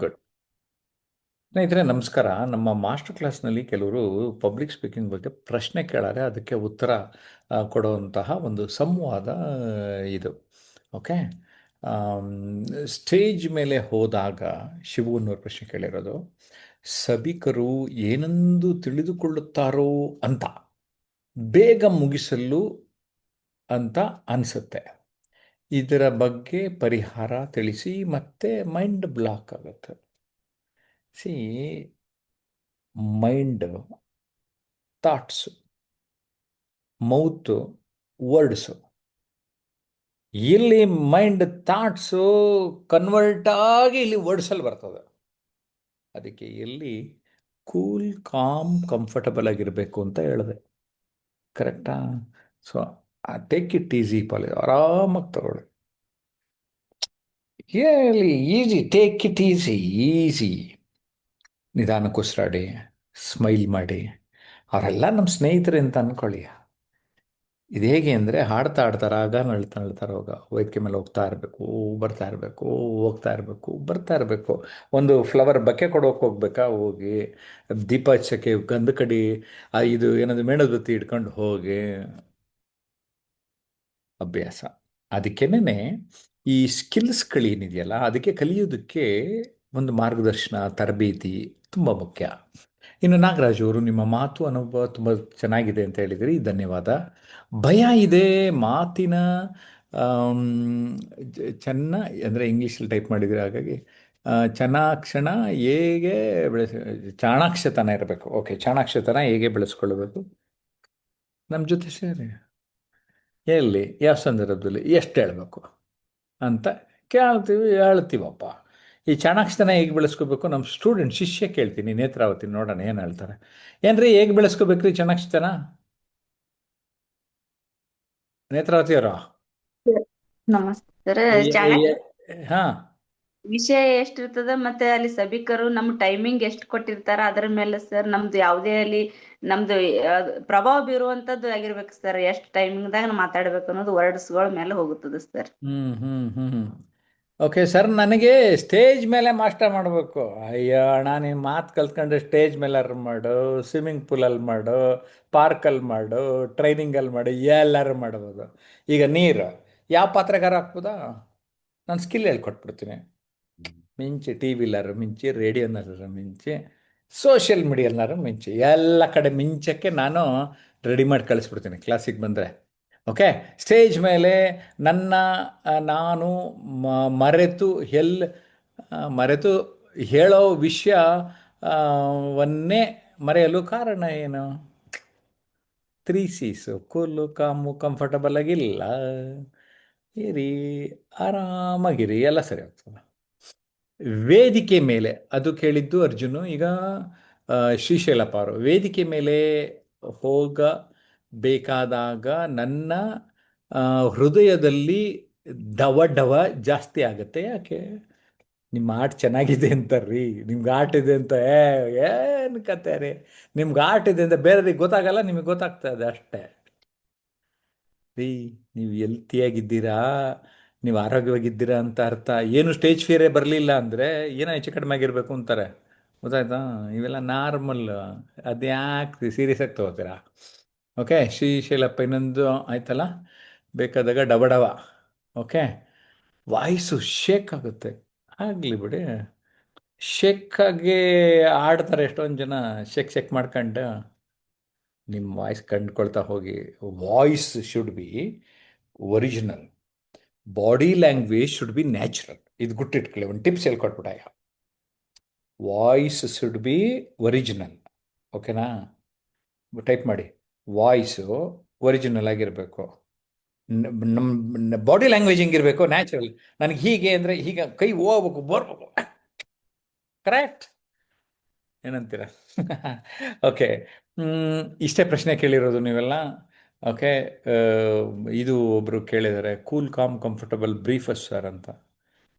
Good. ಸ್ನೇಹಿತರೆ ನಮಸ್ಕಾರ. ನಮ್ಮ ಮಾಸ್ಟರ್ ಕ್ಲಾಸ್ನಲ್ಲಿ ಕೆಲವರು ಪಬ್ಲಿಕ್ ಸ್ಪೀಕಿಂಗ್ ಬಗ್ಗೆ ಪ್ರಶ್ನೆ ಕೇಳಾರೆ, ಅದಕ್ಕೆ ಉತ್ತರ ಕೊಡುವಂತಹ ಒಂದು ಸಂವಾದ ಇದು. ಓಕೆ. ಸ್ಟೇಜ್ ಮೇಲೆ ಹೋದಾಗ ಶಿವನವರು ಪ್ರಶ್ನೆ ಕೇಳಿರೋದು, ಸಭಿಕರು ಏನೆಂದು ತಿಳಿದುಕೊಳ್ಳುತ್ತಾರೋ ಅಂತ ಬೇಗ ಮುಗಿಸಲು ಅಂತ ಅನಿಸುತ್ತೆ. ಇದರ ಬಗ್ಗೆ ಪರಿಹಾರ ತಿಳಿಸಿ, ಮತ್ತೆ ಮೈಂಡ್ ಬ್ಲಾಕ್ ಆಗುತ್ತೆ. See, mind thoughts, mouth words. ಇಲ್ಲಿ ಮೈಂಡ್ ಥಾಟ್ಸು ಕನ್ವರ್ಟ್ ಆಗಿ ಇಲ್ಲಿ ವರ್ಡ್ಸಲ್ಲಿ ಬರ್ತದೆ. ಅದಕ್ಕೆ ಇಲ್ಲಿ ಕೂಲ್, ಕಾಮ್, ಕಂಫರ್ಟಬಲ್ ಆಗಿರಬೇಕು ಅಂತ ಹೇಳಿದೆ. ಕರೆಕ್ಟಾ? ಸೊ ಟೇಕ್ ಇಟ್ ಈಸಿ ಪಾಲಿ, ಆರಾಮಾಗಿ ತಗೊಳ್ಳಿ. ಎಲ್ಲಿ easy, take it easy. Easy, ನಿಧಾನಕ್ಕೆ ಉಸಿರಾಡಿ, ಸ್ಮೈಲ್ ಮಾಡಿ. ಅವರೆಲ್ಲ ನಮ್ಮ ಸ್ನೇಹಿತರೆ ಅಂತ ಅಂದ್ಕೊಳ್ಳಿ. ಇದು ಹೇಗೆ ಅಂದರೆ, ಹಾಡ್ತಾ ಹಾಡ್ತಾ ರಾಗ ನಳ್ತಾ ನಳ್ತಾ ರೋಗ, ವೇದಿಕೆ ಮೇಲೆ ಹೋಗ್ತಾ ಇರಬೇಕು, ಬರ್ತಾ ಇರಬೇಕು, ಹೋಗ್ತಾ ಇರಬೇಕು, ಬರ್ತಾ ಇರಬೇಕು. ಒಂದು ಫ್ಲವರ್ ಬಕ್ಕೆ ಕೊಡೋಕೆ ಹೋಗ್ಬೇಕಾ, ಹೋಗಿ ದೀಪ ಹಚ್ಚಕ್ಕೆ ಗಂಧ ಕಡಿ, ಇದು ಏನಾದ್ರು ಮೇಣದ ಇಟ್ಕೊಂಡು ಹೋಗಿ ಅಭ್ಯಾಸ. ಅದಕ್ಕೇನೆ ಈ ಸ್ಕಿಲ್ಸ್ಗಳೇನಿದೆಯಲ್ಲ, ಅದಕ್ಕೆ ಕಲಿಯೋದಕ್ಕೆ ಒಂದು ಮಾರ್ಗದರ್ಶನ, ತರಬೇತಿ ತುಂಬ ಮುಖ್ಯ. ಇನ್ನು ನಾಗರಾಜ್ ಅವರು, ನಿಮ್ಮ ಮಾತು ಅನುಭವ ತುಂಬ ಚೆನ್ನಾಗಿದೆ ಅಂತ ಹೇಳಿದಿರಿ, ಧನ್ಯವಾದ. ಭಯ ಇದೆ ಮಾತಿನ ಆಮ್, ಚೆನ್ನ ಅಂದರೆ ಇಂಗ್ಲೀಷಲ್ಲಿ ಟೈಪ್ ಮಾಡಿದರೆ, ಹಾಗಾಗಿ ಚಾಣಾಕ್ಷಣ ಹೇಗೆ ಚಾಣಾಕ್ಷತನ ಇರಬೇಕು. ಓಕೆ, ಚಾಣಾಕ್ಷತನ ಹೇಗೆ ಬೆಳೆಸ್ಕೊಳ್ಬೇಕು? ನಮ್ಮ ಜೊತೆ ಸೇರಿ ಎಲ್ಲಿ, ಯಾವ ಸಂದರ್ಭದಲ್ಲಿ, ಎಷ್ಟು ಹೇಳಬೇಕು ಅಂತ ಕೇಳ್ತೀವಿ, ಹೇಳ್ತೀವಪ್ಪ. ಈ ಚಾಣಾಕ್ಷತನ ಹೇಗೆ ಬೆಳೆಸ್ಕೋಬೇಕು, ನಮ್ಮ ಸ್ಟೂಡೆಂಟ್ ಶಿಷ್ಯ ಕೇಳ್ತೀನಿ, ನೇತ್ರಾವತಿ, ನೋಡೋಣ ಏನು ಹೇಳ್ತಾರೆ. ಏನ್ರಿ, ಹೇಗೆ ಬೆಳೆಸ್ಕೋಬೇಕು ರೀ ಚಾಣಾಕ್ಷತನ? ನೇತ್ರಾವತಿ ಅವರ ನಮಸ್ಕಾರ. ಹಾಂ. ವಿಷಯ ಎಷ್ಟಿರ್ತದ ಮತ್ತೆ ಅಲ್ಲಿ ಸಭಿಕರು ನಮ್ ಟೈಮಿಂಗ್ ಎಷ್ಟು ಕೊಟ್ಟಿರ್ತಾರ ಅದ್ರ ಮೇಲೆ ಸರ್, ನಮ್ದು ಯಾವುದೇ ಅಲ್ಲಿ ನಮ್ದು ಪ್ರಭಾವ ಬೀರುವಂತದ್ದು ಆಗಿರ್ಬೇಕು ಸರ್. ಎಷ್ಟು ಟೈಮಿಂಗ್ದಾಗ ಮಾತಾಡ್ಬೇಕು ಅನ್ನೋದು ವರ್ಡ್ಸ್ಗಳ ಮೇಲೆ ಹೋಗುತ್ತದೆ ಸರ್. ಹ್ಮ್ ಹ್ಮ್ ಹ್ಮ್ ಓಕೆ ಸರ್, ನನಗೆ ಸ್ಟೇಜ್ ಮೇಲೆ ಮಾಸ್ಟರ್ ಮಾಡಬೇಕು. ಅಯ್ಯೋ ಅಣ್ಣ, ನೀನು ಮಾತು ಕಲ್ತ್ಕೊಂಡ್ರೆ ಸ್ಟೇಜ್ ಮೇಲಾರು ಮಾಡು, ಸ್ವಿಮ್ಮಿಂಗ್ ಪೂಲಲ್ಲಿ ಮಾಡು, ಪಾರ್ಕಲ್ಲಿ ಮಾಡು, ಟ್ರೈನಿಂಗಲ್ಲಿ ಮಾಡು, ಎಲ್ಲರೂ ಮಾಡ್ಬೋದು. ಈಗ ನೀರು ಯಾವ ಪಾತ್ರೆಗಾರ ಹಾಕ್ಬೋದಾ? ನಾನು ಸ್ಕಿಲ್ ಹೇಳ್ಕೊಟ್ಬಿಡ್ತೀನಿ. ಮಿಂಚಿ ಟಿ ವಿಲಾರು ಮಿಂಚಿ, ರೇಡಿಯೋನಾರು ಮಿಂಚಿ, ಸೋಷಿಯಲ್ ಮೀಡಿಯಾನಾರು ಮಿಂಚಿ, ಎಲ್ಲ ಕಡೆ ಮಿಂಚಕ್ಕೆ ನಾನು ರೆಡಿ ಮಾಡಿ ಕಳಿಸ್ಬಿಡ್ತೀನಿ ಕ್ಲಾಸಿಗೆ ಬಂದರೆ. ಓಕೆ. ಸ್ಟೇಜ್ ಮೇಲೆ ನನ್ನ ನಾನು ಮರೆತು ಮರೆತು ಹೇಳೋ ವಿಷಯ ವನ್ನೇ ಮರೆಯಲು ಕಾರಣ ಏನು? 3 C's: ಕೂಲು, ಕಾಮು, ಕಂಫರ್ಟಬಲ್ ಆಗಿಲ್ಲ. ಇರಿ, ಆರಾಮಾಗಿರಿ, ಎಲ್ಲ ಸರಿ ಹೋಗ್ತದೆ. ವೇದಿಕೆ ಮೇಲೆ ಅದು ಕೇಳಿದ್ದು ಅರ್ಜುನು. ಈಗ ಶ್ರೀಶೈಲಪ್ಪ ಅವರು, ವೇದಿಕೆ ಮೇಲೆ ಹೋಗಬೇಕಾದಾಗ ನನ್ನ ಹೃದಯದಲ್ಲಿ ಡವ ಡವ ಜಾಸ್ತಿ ಆಗುತ್ತೆ. ಯಾಕೆ? ನಿಮ್ಮ ಆಟ ಚೆನ್ನಾಗಿದೆ ಅಂತಾರ್ರಿ, ನಿಮ್ಗೆ ಆಟ ಇದೆ ಅಂತ. ಏನು ಕತೆ ರೀ, ನಿಮ್ಗೆ ಆಟ ಇದೆ ಅಂತ ಬೇರೆಯವ್ರಿಗೆ ಗೊತ್ತಾಗಲ್ಲ, ನಿಮಗೆ ಗೊತ್ತಾಗ್ತದೆ ಅಷ್ಟೇ ರೀ. ನೀವು ಎಲ್ತಿಯಾಗಿದ್ದೀರಾ, ನೀವು ಆರೋಗ್ಯವಾಗಿದ್ದೀರಾ ಅಂತ ಅರ್ಥ. ಏನು ಸ್ಟೇಜ್ ಫಿಯರೇ ಬರಲಿಲ್ಲ ಅಂದರೆ ಏನೋ ಹೆಚ್ಚು ಕಡಿಮೆ ಆಗಿರಬೇಕು ಅಂತಾರೆ, ಗೊತ್ತಾಯ್ತಾ? ಇವೆಲ್ಲ ನಾರ್ಮಲ್. ಅದ್ಯಾಕೆ ಸೀರಿಯಸ್ ಆಗಿ ತಗೋತೀರಾ? ಓಕೆ. ಶ್ರೀಶೈಲಪ್ಪ ಇನ್ನೊಂದು ಆಯ್ತಲ್ಲ, ಬೇಕಾದಾಗ ಡಬಡವ. ಓಕೆ. ವಾಯ್ಸು ಶೇಕ್ ಆಗುತ್ತೆ, ಆಗಲಿ ಬಿಡಿ. ಶೇಕಾಗಿ ಆಡ್ತಾರೆ ಎಷ್ಟೊಂದು ಜನ, ಶೇಕ್ ಮಾಡ್ಕೊಂಡು. ನಿಮ್ಮ ವಾಯ್ಸ್ ಕಂಡುಕೊಳ್ತಾ ಹೋಗಿ. Voice should be original, body language should be natural. ಇದು ಗುಟ್ಟಿಟ್ಕೊಳ್ಳಿ, ಒಂದು ಟಿಪ್ಸ್ ಹೇಳ್ಕೊಟ್ಬಿಟ್ಟ. Voice should be original. ಓಕೆನಾ? ಟೈಪ್ ಮಾಡಿ, ವಾಯ್ಸು ಒರಿಜಿನಲ್ ಆಗಿರಬೇಕು. ನಮ್ಮ ಬಾಡಿ ಲ್ಯಾಂಗ್ವೇಜ್ ಹೆಂಗಿರಬೇಕು? ನ್ಯಾಚುರಲ್. ನನಗೆ ಹೀಗೆ ಅಂದರೆ ಹೀಗೆ ಕೈ ಹೋಗ್ಬೇಕು, ಬರ್ಬೇಕು. ಕರೆಕ್ಟ್ ಏನಂತೀರ? ಓಕೆ. ಇಷ್ಟೇ ಪ್ರಶ್ನೆ ಕೇಳಿರೋದು ನೀವೆಲ್ಲ. ಓಕೆ. ಇದು ಒಬ್ಬರು ಕೇಳಿದ್ದಾರೆ, ಕೂಲ್, ಕಾಮ್, ಕಂಫರ್ಟಬಲ್ ಬ್ರೀಫಸ್ ಸರ್ ಅಂತ.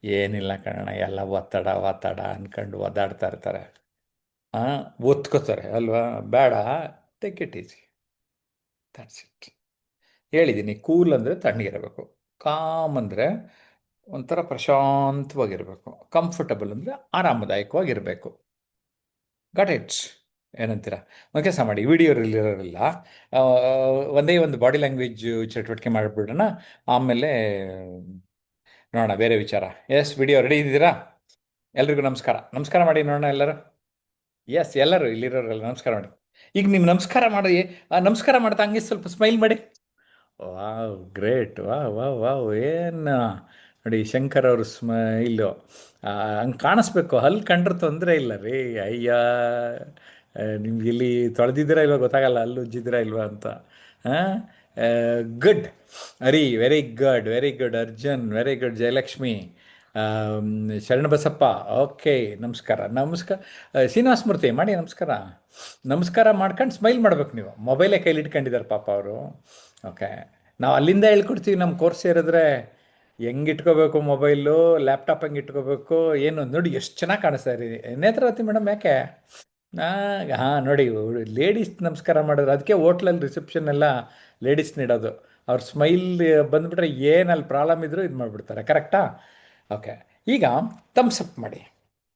ಏನಿಲ್ಲ ಕಣಣ, ಎಲ್ಲ ಒತ್ತಡ ಒತ್ತಡ ಅಂದ್ಕೊಂಡು ಒದ್ದಾಡ್ತಾ ಇರ್ತಾರೆ, ಒತ್ಕೋತಾರೆ ಅಲ್ವಾ? ಬೇಡ, take it easy, that's it. ಹೇಳಿದ್ದೀನಿ, ಕೂಲ್ ಅಂದರೆ ತಣ್ಣಗಿರಬೇಕು, ಕಾಮ್ ಅಂದರೆ ಒಂಥರ ಪ್ರಶಾಂತವಾಗಿರಬೇಕು. ಕಂಫರ್ಟಬಲ್ ಅಂದರೆ ಆರಾಮದಾಯಕವಾಗಿರಬೇಕು. Got it's. ಏನಂತೀರ? ಒಂದು ಕೆಲಸ ಮಾಡಿ, ವಿಡಿಯೋ ಇರೋರಿಲ್ಲ, ಒಂದೇ ಒಂದು ಬಾಡಿ ಲ್ಯಾಂಗ್ವೇಜ್ ಚಟುವಟಿಕೆ ಮಾಡಿಬಿಡೋಣ. ಆಮೇಲೆ ನೋಡೋಣ ಬೇರೆ ವಿಚಾರ. ಎಸ್, ವಿಡಿಯೋ ರೆಡಿ ಇದ್ದೀರಾ? ಎಲ್ರಿಗೂ ನಮಸ್ಕಾರ. ನಮಸ್ಕಾರ ಮಾಡಿ ನೋಡೋಣ ಎಲ್ಲರೂ. ಎಸ್, ಎಲ್ಲರೂ ಇಲ್ಲಿರೋರೆಲ್ಲ ನಮಸ್ಕಾರ ಮಾಡಿ. ಈಗ ನೀವು ನಮಸ್ಕಾರ ಮಾಡಿ, ನಮಸ್ಕಾರ ಮಾಡ್ತಾ ಹಂಗೆ ಸ್ವಲ್ಪ ಸ್ಮೈಲ್ ಮಾಡಿ. Wow, great. Wow wow wow, ಏನು ನೋಡಿ ಶಂಕರ್ ಅವ್ರ ಸ್ಮೈಲು ಹಂಗೆ ಕಾಣಿಸ್ಬೇಕು. ಹಲ್ಲಿ ಕಂಡ್ರೆ ತೊಂದರೆ ಇಲ್ಲ ರೀ. ಅಯ್ಯ, ನಿಮ್ಗೆ ಇಲ್ಲಿ ತೊಳೆದಿದ್ದೀರಾ ಇಲ್ವಾ ಗೊತ್ತಾಗಲ್ಲ, ಹಲ್ಲು ಉಜ್ಜಿದ್ದೀರಾ ಇಲ್ವಾ ಅಂತ. Good Hari, very good, very good Arjun, very good Jayalakshmi, Sharanabasappa. Okay, ನಮಸ್ಕಾರ ನಮಸ್ಕಾರ. ಶ್ರೀನಿವಾಸ ಮೂರ್ತಿ ಮಾಡಿ ನಮಸ್ಕಾರ. ನಮಸ್ಕಾರ ಮಾಡ್ಕೊಂಡು ಸ್ಮೈಲ್ ಮಾಡ್ಬೇಕು. ನೀವು ಮೊಬೈಲೇ ಕೈಲಿ ಇಟ್ಕೊಂಡಿದ್ದಾರೆ ಪಾಪ ಅವರು. ಓಕೆ, ನಾವು ಅಲ್ಲಿಂದ ಹೇಳ್ಕೊಡ್ತೀವಿ. ನಮ್ಮ ಕೋರ್ಸ್ ಸೇರಿದ್ರೆ ಹೆಂಗೆ ಇಟ್ಕೋಬೇಕು ಮೊಬೈಲು, ಲ್ಯಾಪ್ಟಾಪ್ ಹೆಂಗೆ ಇಟ್ಕೋಬೇಕು ಏನು ನೋಡಿ. ಎಷ್ಟು ಚೆನ್ನಾಗಿ ಕಾಣಿಸ್ತಾ ಇರಿ ನೇತ್ರಾವತಿ ಮೇಡಮ್. ಯಾಕೆ? ಹಾಂ, ನೋಡಿ ಲೇಡೀಸ್ ನಮಸ್ಕಾರ ಮಾಡೋದು. ಅದಕ್ಕೆ ಹೋಟ್ಲಲ್ಲಿ ರಿಸೆಪ್ಷನ್ ಎಲ್ಲ ಲೇಡೀಸ್ನ ಇಡೋದು. ಅವ್ರ ಸ್ಮೈಲ್ ಬಂದುಬಿಟ್ರೆ ಏನಲ್ಲಿ ಪ್ರಾಬ್ಲಮ್ ಇದ್ದರೂ ಇದು ಮಾಡಿಬಿಡ್ತಾರೆ. ಕರೆಕ್ಟಾ? ಓಕೆ, ಈಗ ಥಮ್ಸಪ್ ಮಾಡಿ.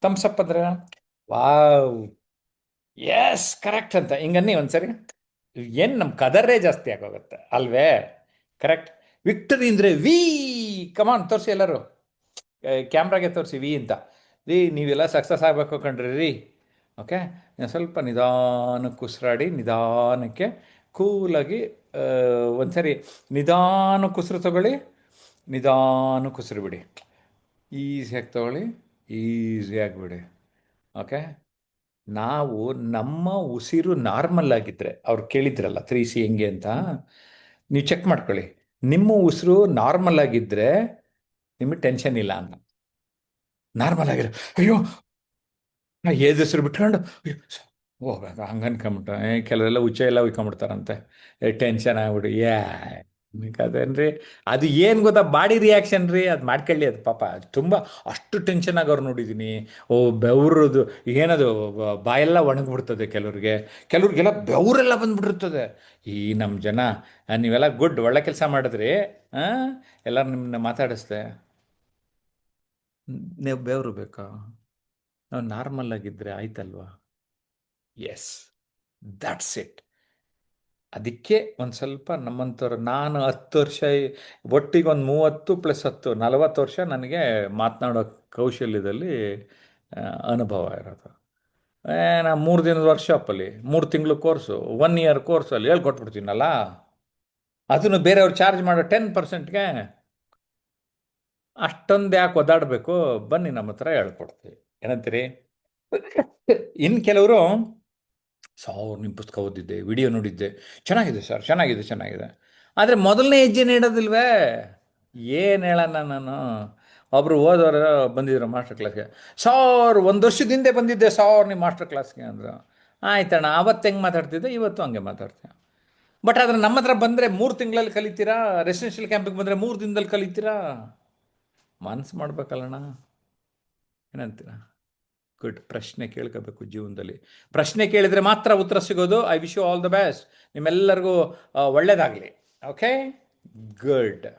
ಥಮ್ಸಪ್ ಅಂದರೆ ವಾವ್, ಎಸ್ ಕರೆಕ್ಟ್ ಅಂತ ಹಿಂಗನ್ನಿ ಒಂದ್ಸರಿ. ಏನು ನಮ್ಮ ಕದರೇ ಜಾಸ್ತಿ ಆಗೋಗುತ್ತೆ ಅಲ್ವೇ? ಕರೆಕ್ಟ್. ವಿಕ್ಟರಿ ಅಂದರೆ ವಿ. ಕಮಾನ್ ತೋರಿಸಿ ಎಲ್ಲರೂ, ಕ್ಯಾಮ್ರಾಗೆ ತೋರಿಸಿ ವಿ ಅಂತ. ರೀ, ನೀವೆಲ್ಲ ಸಕ್ಸಸ್ ಆಗಬೇಕು ಕಣ್ರಿ ರೀ. ಓಕೆ, ಸ್ವಲ್ಪ ನಿಧಾನಕ್ಕೆ ಉಸಿರಾಡಿ, ನಿಧಾನಕ್ಕೆ ಕೂಲಾಗಿ ಒಂದ್ಸರಿ ನಿಧಾನಕ್ಕೆ ಉಸಿರು ತಗೊಳ್ಳಿ, ನಿಧಾನಕ್ಕೆ ಉಸಿರು ಬಿಡಿ. ಈಸಿಯಾಗಿ ತಗೊಳ್ಳಿ, ಈಸಿಯಾಗಿ ಬಿಡಿ. ಓಕೆ, ನಾವು ನಮ್ಮ ಉಸಿರು ನಾರ್ಮಲ್ ಆಗಿದ್ದರೆ, ಅವ್ರು ಕೇಳಿದ್ರಲ್ಲ 3C ಹೆಂಗೆ ಅಂತ, ನೀವು ಚೆಕ್ ಮಾಡ್ಕೊಳ್ಳಿ. ನಿಮ್ಮ ಉಸಿರು ನಾರ್ಮಲ್ ಆಗಿದ್ದರೆ ನಿಮಗೆ ಟೆನ್ಷನ್ ಇಲ್ಲ ಅಂತ. ನಾರ್ಮಲ್ ಆಗಿರೋ ಅಯ್ಯೋ ಏದು ಹೆಸರು ಬಿಟ್ಕೊಂಡು ಓ ಹಂಗೆ ಅನ್ಕೊಂಬಿಟ್ಟು, ಕೆಲವೆಲ್ಲ ಹುಚ್ಚ ಎಲ್ಲ ಉಯ್ಕೊಂಬಿಡ್ತಾರಂತೆ. ಟೆನ್ಷನ್ ಆಗ್ಬಿಡು. ಅದೇನ್ರಿ, ಅದು ಏನು ಗೊತ್ತಾ, ಬಾಡಿ ರಿಯಾಕ್ಷನ್ ರೀ. ಅದು ಮಾಡ್ಕೊಳ್ಳಿ, ಅದು ಪಾಪ ತುಂಬ ಅಷ್ಟು ಟೆನ್ಷನ್ ಆಗೋರು ನೋಡಿದ್ದೀನಿ. ಓ ಬೆವ್ರದು ಏನದು, ಬಾಯೆಲ್ಲ ಒಣಗಿಬಿಡ್ತದೆ ಕೆಲವ್ರಿಗೆ, ಕೆಲವ್ರಿಗೆಲ್ಲ ಬೆವರೆಲ್ಲ ಬಂದ್ಬಿಟ್ಟಿರ್ತದೆ. ಈ ನಮ್ಮ ಜನ, ನೀವೆಲ್ಲ ಗುಡ್, ಒಳ್ಳೆ ಕೆಲಸ ಮಾಡಿದ್ರಿ. ಎಲ್ಲರೂ ನಿಮ್ಮನ್ನ ಮಾತಾಡಿಸ್ದೆ. ನೀವು ಬೆವರು ಬೇಕಾ? ನಾವು ನಾರ್ಮಲ್ ಆಗಿದ್ದರೆ ಆಯ್ತಲ್ವಾ? Yes, that's it. ಅದಕ್ಕೆ ಒಂದು ಸ್ವಲ್ಪ ನಮ್ಮಂಥವ್ರು, ನಾನು 10 ವರ್ಷ ಒಟ್ಟಿಗೆ ಒಂದು 30 + 10 40 ವರ್ಷ ನನಗೆ ಮಾತನಾಡೋ ಕೌಶಲ್ಯದಲ್ಲಿ ಅನುಭವ ಇರೋದು. ನಾನು 3 ದಿನದ ವರ್ಕ್ಶಾಪಲ್ಲಿ 3 ತಿಂಗಳು ಕೋರ್ಸು, 1 ಇಯರ್ ಕೋರ್ಸಲ್ಲಿ ಹೇಳ್ಕೊಟ್ಬಿಡ್ತೀನಲ್ಲ. ಅದನ್ನು ಬೇರೆಯವ್ರು ಚಾರ್ಜ್ ಮಾಡೋ 10%ಗೆ ಅಷ್ಟೊಂದು ಯಾಕೆ ಒದ್ದಾಡಬೇಕು? ಬನ್ನಿ ನಮ್ಮ ಹತ್ರ ಹೇಳ್ಕೊಡ್ತೀವಿ. ಏನಂತೀರಿ? ಇನ್ನು ಕೆಲವರು, ಸಾವಿರ ನಿಮ್ಮ ಪುಸ್ತಕ ಓದಿದ್ದೆ, ವಿಡಿಯೋ ನೋಡಿದ್ದೆ, ಚೆನ್ನಾಗಿದೆ ಸರ್, ಚೆನ್ನಾಗಿದೆ ಚೆನ್ನಾಗಿದೆ, ಆದರೆ ಮೊದಲನೇ ಹೆಜ್ಜೆನೇ ಇಡೋದಿಲ್ವೇ? ಏನು ಹೇಳೋಣ ನಾನು. ಒಬ್ಬರು ಓದೋರು ಬಂದಿದ್ರು ಮಾಸ್ಟರ್ ಕ್ಲಾಸ್ಗೆ. ಸಾರ್ 1 ವರ್ಷದ ಹಿಂದೆ ಬಂದಿದ್ದೆ ಸಾರ್ ನಿಮ್ಮ ಮಾಸ್ಟರ್ ಕ್ಲಾಸ್ಗೆ ಅಂದರು. ಆಯ್ತಣ್ಣ, ಅವತ್ತು ಹೆಂಗೆ ಮಾತಾಡ್ತಿದ್ದೆ, ಇವತ್ತು ಹಂಗೆ ಮಾತಾಡ್ತೀನಿ. ಬಟ್ ಆದರೆ ನಮ್ಮ ಹತ್ರ ಬಂದರೆ 3 ತಿಂಗಳಲ್ಲಿ ಕಲಿತೀರಾ, ರೆಸಿಡೆನ್ಷಿಯಲ್ ಕ್ಯಾಂಪಿಗೆ ಬಂದರೆ 3 ದಿನದಲ್ಲಿ ಕಲಿತೀರಾ? ಮನ್ಸು ಮಾಡ್ಬೇಕಲ್ಲಣ್ಣ. ಏನಂತೀರ? ಗುಡ್. ಪ್ರಶ್ನೆ ಕೇಳ್ಕೋಬೇಕು ಜೀವನದಲ್ಲಿ. ಪ್ರಶ್ನೆ ಕೇಳಿದರೆ ಮಾತ್ರ ಉತ್ತರ ಸಿಗೋದು. I wish you all the best. ನಿಮ್ಮೆಲ್ಲರಿಗೂ ಒಳ್ಳೆಯದಾಗಲಿ. Okay, good.